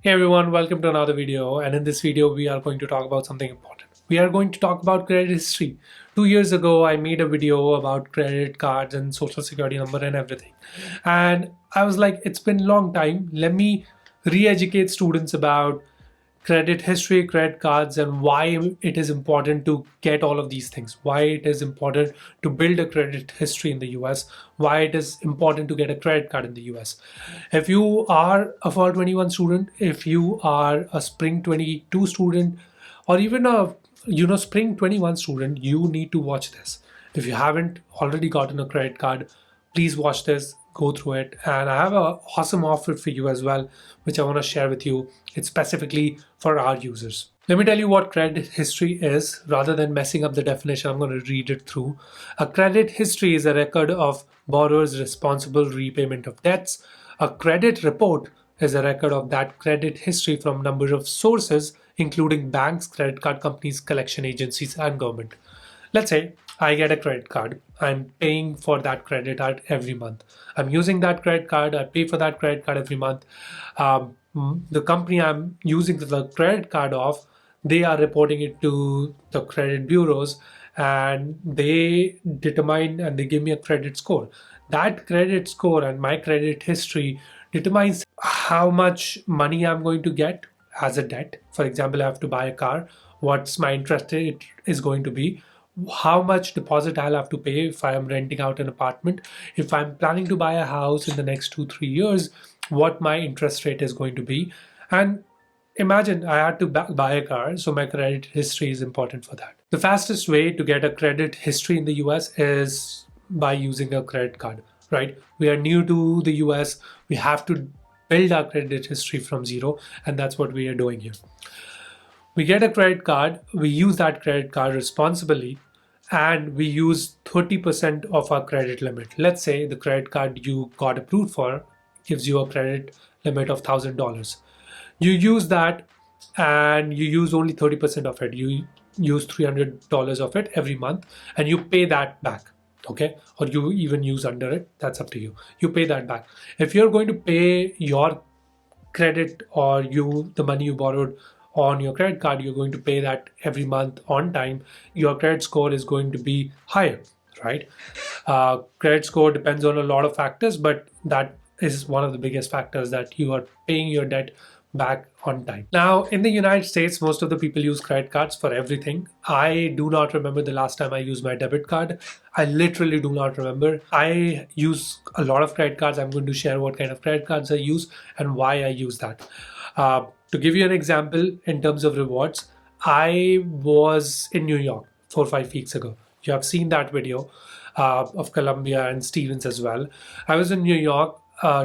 Hey everyone, welcome to another video. And in this video, we are going to talk about something important. We are going to talk about credit history. 2 years ago, I made a video about credit cards and social security number and everything. And I was like, it's been a long time. Let me re-educate students about credit history, credit cards, and why it is important to get all of these things, why it is important to build a credit history in the US, why it is important to get a credit card in the US. If you are a fall 21 student, if you are a spring 22 student, or even a spring 21 student, you need to watch this. If you haven't already gotten a credit card, please watch this, go through it. And I have an awesome offer for you as well, which I want to share with you. It's specifically for our users. Let me tell you what credit history is. Rather than messing up the definition, I'm going to read it through. A credit history is a record of borrower's responsible repayment of debts. A credit report is a record of that credit history from a number of sources, including banks, credit card companies, collection agencies, and government. Let's say I get a credit card. I'm paying for that credit card every month. I'm using that credit card. I pay for that credit card every month. The company I'm using the credit card of, they are reporting it to the credit bureaus, and they determine and they give me a credit score. That credit score and my credit history determines how much money I'm going to get as a debt. For example, I have to buy a car. What's my interest rate is going to be? How much deposit I'll have to pay if I'm renting out an apartment? If I'm planning to buy a house in the next 2-3 years, what my interest rate is going to be? And imagine I had to buy a car, so my credit history is important for that. The fastest way to get a credit history in the US is by using a credit card, right? We are new to the US. We have to build our credit history from zero, and that's what we are doing here. We get a credit card, we use that credit card responsibly, and we use 30% of our credit limit. Let's say the credit card you got approved for gives you a credit limit of $1,000. You use that and you use only 30% of it. You use $300 of it every month and you pay that back. Okay, or you even use under it, that's up to you. You pay that back. If you're going to pay your credit or the money you borrowed on your credit card, you're going to pay that every month on time, your credit score is going to be higher, right? Credit score depends on a lot of factors, but that is one of the biggest factors, that you are paying your debt back on time. Now, in the United States, most of the people use credit cards for everything. I do not remember the last time I used my debit card. I literally do not remember. I use a lot of credit cards. I'm going to share what kind of credit cards I use and why I use that. To give you an example, in terms of rewards, I was in New York 4 or 5 weeks ago. You have seen that video of Columbia and Stevens as well. I was in New York.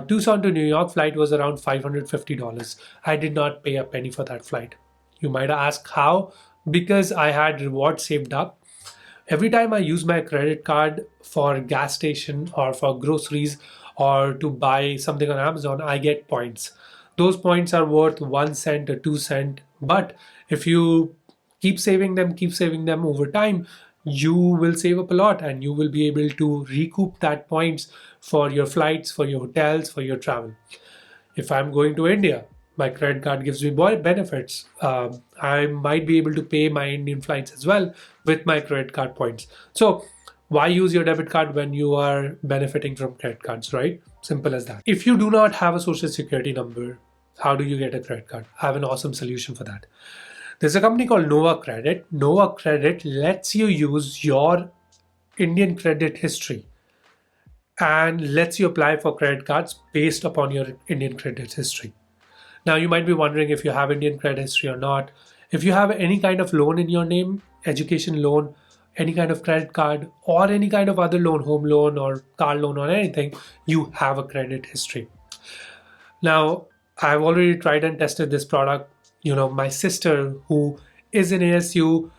Tucson to New York flight was around $550. I did not pay a penny for that flight. You might ask how? Because I had rewards saved up. Every time I use my credit card for gas station or for groceries or to buy something on Amazon, I get points. Those points are worth 1 cent or 2 cent. But if you keep saving them over time, you will save up a lot and you will be able to recoup that points for your flights, for your hotels, for your travel. If I'm going to India, my credit card gives me benefits. I might be able to pay my Indian flights as well with my credit card points. So why use your debit card when you are benefiting from credit cards, right? Simple as that. If you do not have a social security number, how do you get a credit card? I have an awesome solution for that. There's a company called NovaCredit. NovaCredit lets you use your Indian credit history and lets you apply for credit cards based upon your Indian credit history. Now, you might be wondering if you have Indian credit history or not. If you have any kind of loan in your name, education loan, any kind of credit card, or any kind of other loan, home loan or car loan or anything, you have a credit history. Now, I've already tried and tested this product. My sister, who is in ASU,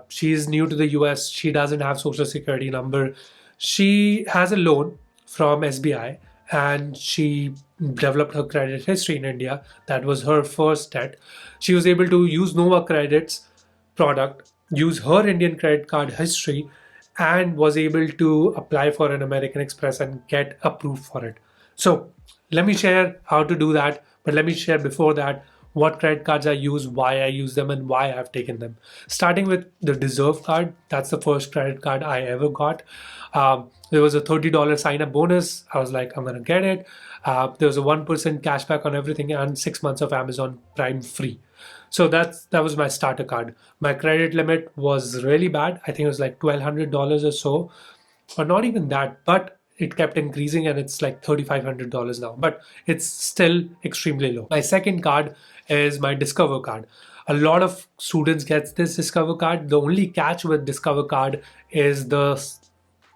she's new to the US, she doesn't have social security number. She has a loan from SBI and she developed her credit history in India. That was her first debt. She was able to use Nova Credit's product, use her Indian credit card history, and was able to apply for an American Express and get approved for it. So let me share how to do that. But let me share before that what credit cards I use, why I use them, and why I've taken them. Starting with the Deserve card, that's the first credit card I ever got. There was a $30 sign up bonus. I was like, I'm going to get it. There was a 1% cashback on everything and 6 months of Amazon Prime free. So that was my starter card. My credit limit was really bad. I think it was like $1,200 or so, or not even that, but it kept increasing and it's like $3,500 now, but it's still extremely low. My second card is my Discover card. A lot of students get this Discover card. The only catch with Discover card is the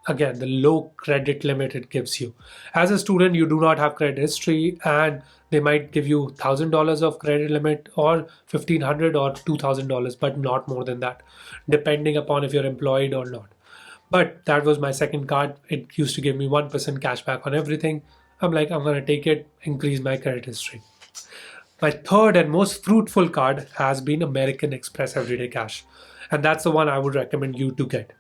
low credit limit it gives you. As a student, you do not have credit history, and they might give you $1,000 of credit limit or $1,500 or $2,000, but not more than that, depending upon if you're employed or not. But that was my second card. It used to give me 1% cashback on everything. I'm like, I'm going to take it, increase my credit history. My third and most fruitful card has been American Express Everyday Cash. And that's the one I would recommend you to get.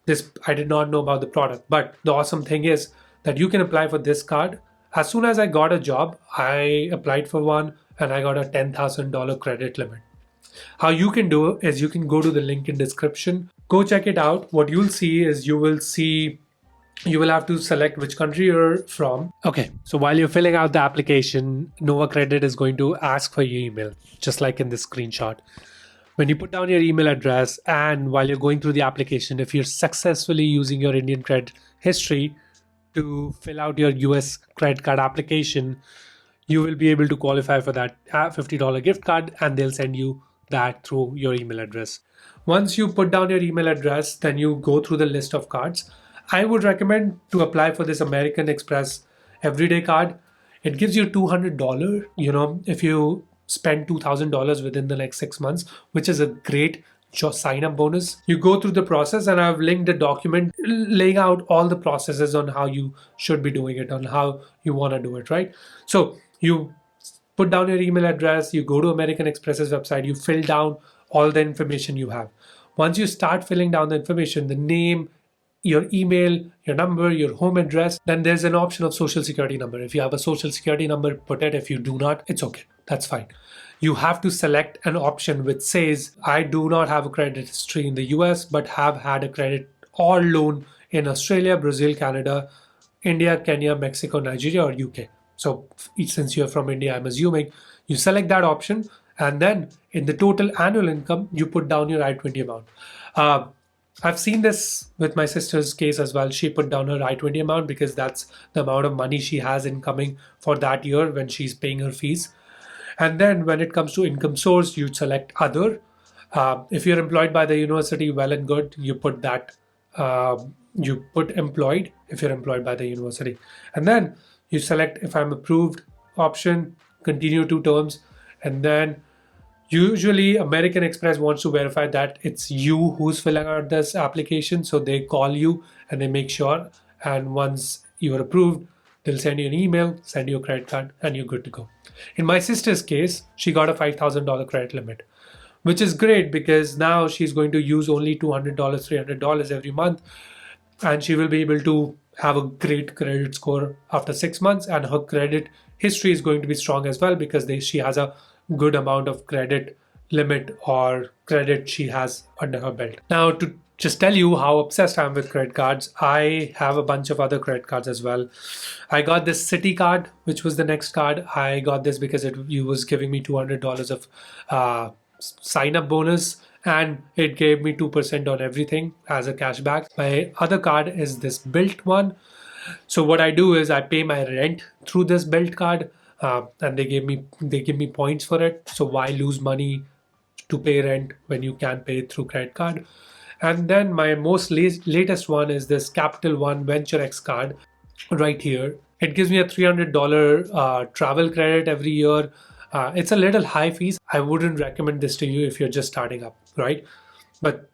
This, I did not know about the product, but the awesome thing is that you can apply for this card. As soon as I got a job, I applied for one and I got a $10,000 credit limit. How you can do it is you can go to the link in description. Go check it out. What you'll see is you will have to select which country you're from. Okay, so while you're filling out the application, NovaCredit is going to ask for your email, just like in this screenshot. When you put down your email address and while you're going through the application, if you're successfully using your Indian credit history to fill out your US credit card application, you will be able to qualify for that $50 gift card, and they'll send you that through your email address. Once you put down your email address, then you go through the list of cards. I would recommend to apply for this American Express Everyday card. It gives you $200, if you spend $2,000 within the next 6 months, which is a great sign up bonus. You go through the process, and I've linked a document laying out all the processes on how you should be doing it, on how you want to do it, right? So you put down your email address, you go to American Express's website, you fill down all the information you have. Once you start filling down the information, the name, your email, your number, your home address, then there's an option of social security number. If you have a social security number, put it. If you do not, it's okay. That's fine. You have to select an option which says, I do not have a credit history in the US, but have had a credit or loan in Australia, Brazil, Canada, India, Kenya, Mexico, Nigeria, or UK. So since you're from India, I'm assuming you select that option, and then in the total annual income, you put down your I-20 amount. I've seen this with my sister's case as well. She put down her I-20 amount because that's the amount of money she has incoming for that year when she's paying her fees. And then when it comes to income source, you select other. If you're employed by the university, well and good, you put that, you put employed if you're employed by the university. And then you select if I'm approved option, continue 2 terms, and then usually American Express wants to verify that it's you who's filling out this application. So they call you and they make sure. And once you're approved, they'll send you an email, send you a credit card, and you're good to go. In my sister's case, she got a $5,000 credit limit, which is great because now she's going to use only $200, $300 every month. And she will be able to have a great credit score after 6 months. And her credit history is going to be strong as well because she has a good amount of credit limit or credit she has under her belt. Now, to just tell you how obsessed I am with credit cards, I have a bunch of other credit cards as well. I got this Citi card, which was the next card. I got this because it was giving me $200 of sign-up bonus, and it gave me 2% on everything as a cashback. My other card is this Bilt one. So what I do is I pay my rent through this Bilt card, and they give me points for it. So why lose money to pay rent when you can pay it through credit card? And then my most latest one is this Capital One Venture X card right here. It gives me a $300 travel credit every year. It's a little high fees. I wouldn't recommend this to you if you're just starting up, right? But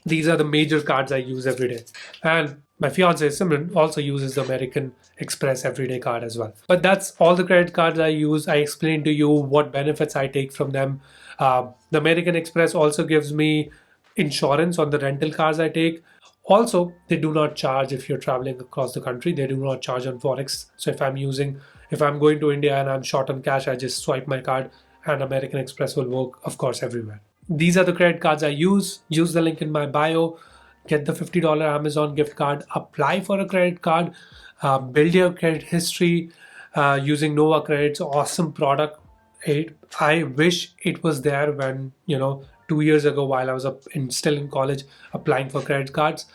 these are the major cards I use every day. And my fiance Simran also uses the American Express Everyday card as well. But that's all the credit cards I use. I explained to you what benefits I take from them. The American Express also gives me insurance on the rental cars I take. Also, they do not charge if you're traveling across the country. They do not charge on Forex. So if I'm going to India and I'm short on cash, I just swipe my card and American Express will work, of course, everywhere. These are the credit cards I use. Use the link in my bio. Get the $50 Amazon gift card. Apply for a credit card. Build your credit history using NovaCredit's awesome product. I wish it was there when, 2 years ago while I was still in college applying for credit cards.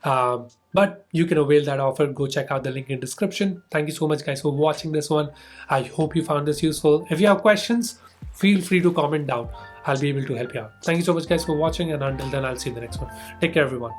But you can avail that offer. Go check out the link in description. Thank you so much, guys, for watching this one. I hope you found this useful. If you have questions, feel free to comment down. I'll be able to help you out. Thank you so much, guys, for watching. And until then, I'll see you in the next one. Take care, everyone.